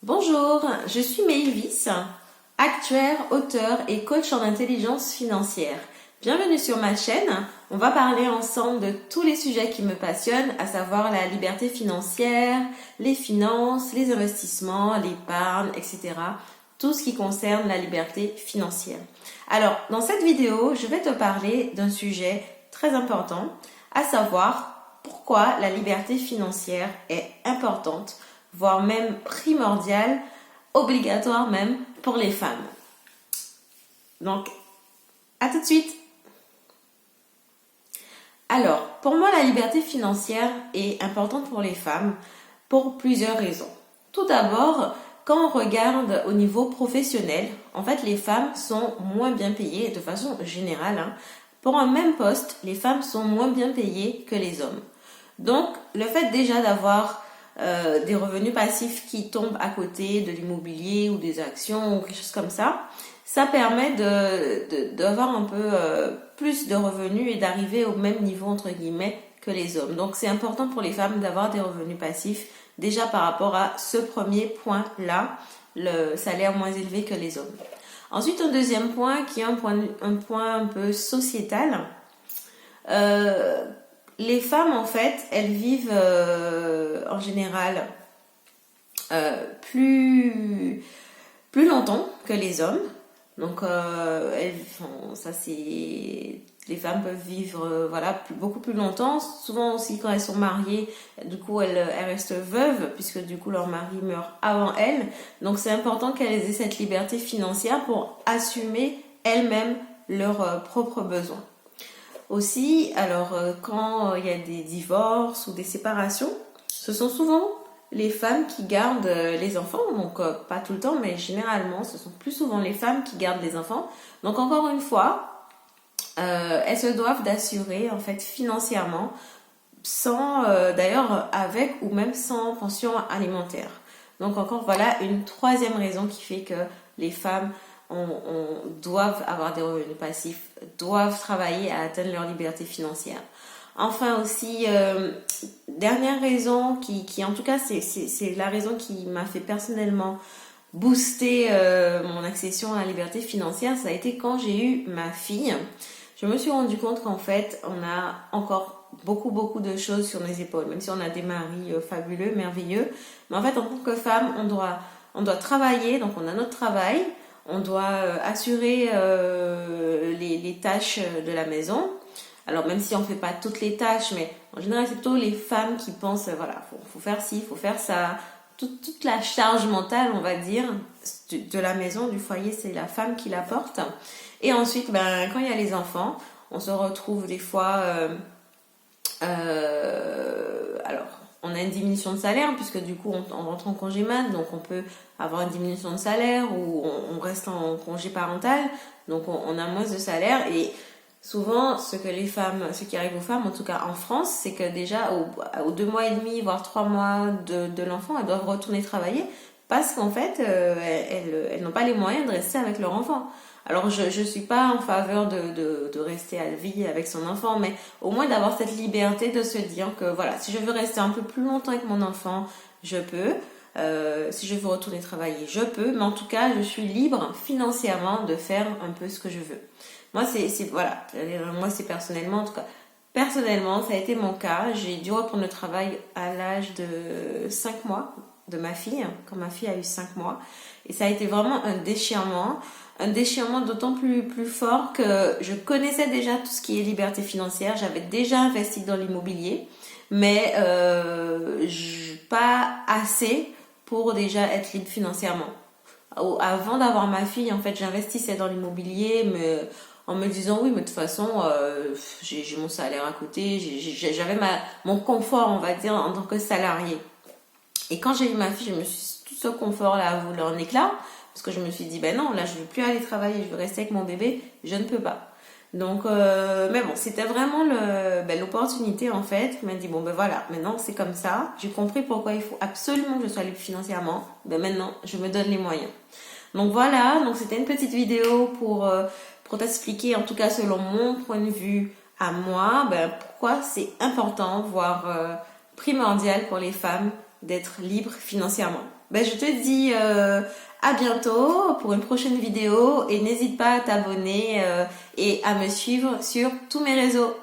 Bonjour, je suis Maëlys, actuaire, auteure et coach en intelligence financière. Bienvenue sur ma chaîne. On va parler ensemble de tous les sujets qui me passionnent, à savoir la liberté financière, les finances, les investissements, l'épargne, etc. Tout ce qui concerne la liberté financière. Alors, dans cette vidéo, je vais te parler d'un sujet très important, à savoir pourquoi la liberté financière est importante, voire même primordiale, obligatoire même pour les femmes. Donc, à tout de suite. Alors, pour moi, la liberté financière est importante pour les femmes pour plusieurs raisons. Tout d'abord, quand on regarde au niveau professionnel, en fait, les femmes sont moins bien payées de façon générale. Pour un même poste, les femmes sont moins bien payées que les hommes. Donc, le fait déjà d'avoir des revenus passifs qui tombent à côté de l'immobilier ou des actions ou quelque chose comme ça permet d'avoir un peu plus de revenus et d'arriver au même niveau entre guillemets que les hommes. Donc c'est important pour les femmes d'avoir des revenus passifs déjà par rapport à ce premier point-là, le salaire moins élevé que les hommes. Ensuite, un deuxième point qui est un point un peu sociétal. Les femmes, en fait, elles vivent en général plus longtemps que les hommes. Donc, les femmes peuvent vivre beaucoup plus longtemps. Souvent aussi, quand elles sont mariées, du coup, elles restent veuves, puisque du coup, leur mari meurt avant elles. Donc, c'est important qu'elles aient cette liberté financière pour assumer elles-mêmes leurs propres besoins. Aussi, alors quand il y a des divorces ou des séparations, ce sont souvent les femmes qui gardent les enfants, donc pas tout le temps, mais généralement, ce sont plus souvent les femmes qui gardent les enfants. Donc encore une fois, elles se doivent d'assurer en fait financièrement, sans d'ailleurs avec ou même sans pension alimentaire. Donc encore voilà une troisième raison qui fait que les femmes doivent avoir des revenus passifs, doivent travailler à atteindre leur liberté financière. Enfin aussi, dernière raison qui en tout cas c'est la raison qui m'a fait personnellement booster mon accession à la liberté financière, ça a été quand j'ai eu ma fille. Je me suis rendu compte qu'en fait on a encore beaucoup de choses sur nos épaules, même si on a des maris fabuleux, merveilleux, mais en fait en tant que femme on doit travailler, donc on a notre travail, on doit assurer les tâches de la maison. Alors même si on ne fait pas toutes les tâches, mais en général c'est plutôt les femmes qui pensent, voilà, faut faire ci, faut faire ça. Toute la charge mentale, on va dire, de la maison, du foyer, c'est la femme qui la porte. Et ensuite, quand il y a les enfants, on se retrouve des fois... alors, on a une diminution de salaire, puisque du coup, on rentre en congé mat, donc on peut avoir une diminution de salaire, ou on reste en congé parental, donc on a moins de salaire. Et souvent, ce qui arrive aux femmes, en tout cas en France, c'est que déjà aux 2 mois et demi, voire 3 mois de l'enfant, elles doivent retourner travailler parce qu'en fait, elles n'ont pas les moyens de rester avec leur enfant. Alors, je ne suis pas en faveur de rester à vie avec son enfant, mais au moins d'avoir cette liberté de se dire que voilà, si je veux rester un peu plus longtemps avec mon enfant, je peux. Si je veux retourner travailler, je peux. Mais en tout cas, je suis libre financièrement de faire un peu ce que je veux. Moi, c'est personnellement, en tout cas, personnellement, ça a été mon cas. J'ai dû reprendre le travail à l'âge de 5 mois de ma fille, quand ma fille a eu 5 mois. Et ça a été vraiment un déchirement d'autant plus fort que je connaissais déjà tout ce qui est liberté financière. J'avais déjà investi dans l'immobilier, mais pas assez pour déjà être libre financièrement. Avant d'avoir ma fille, en fait, j'investissais dans l'immobilier, mais en me disant oui, mais de toute façon, j'ai mon salaire à côté, j'avais mon confort, on va dire, en tant que salarié. Et quand j'ai eu ma fille, tout ce confort-là a voulu en éclat, parce que je me suis dit, non, là, je ne veux plus aller travailler, je veux rester avec mon bébé, je ne peux pas. Donc, mais bon, c'était vraiment l'opportunité, en fait, qui m'a dit, voilà, maintenant, c'est comme ça, j'ai compris pourquoi il faut absolument que je sois libre financièrement, maintenant, je me donne les moyens. Donc voilà, donc c'était une petite vidéo pour t'expliquer, en tout cas selon mon point de vue à moi, pourquoi c'est important, voire primordial pour les femmes d'être libre financièrement. Ben, je te dis à bientôt pour une prochaine vidéo et n'hésite pas à t'abonner et à me suivre sur tous mes réseaux.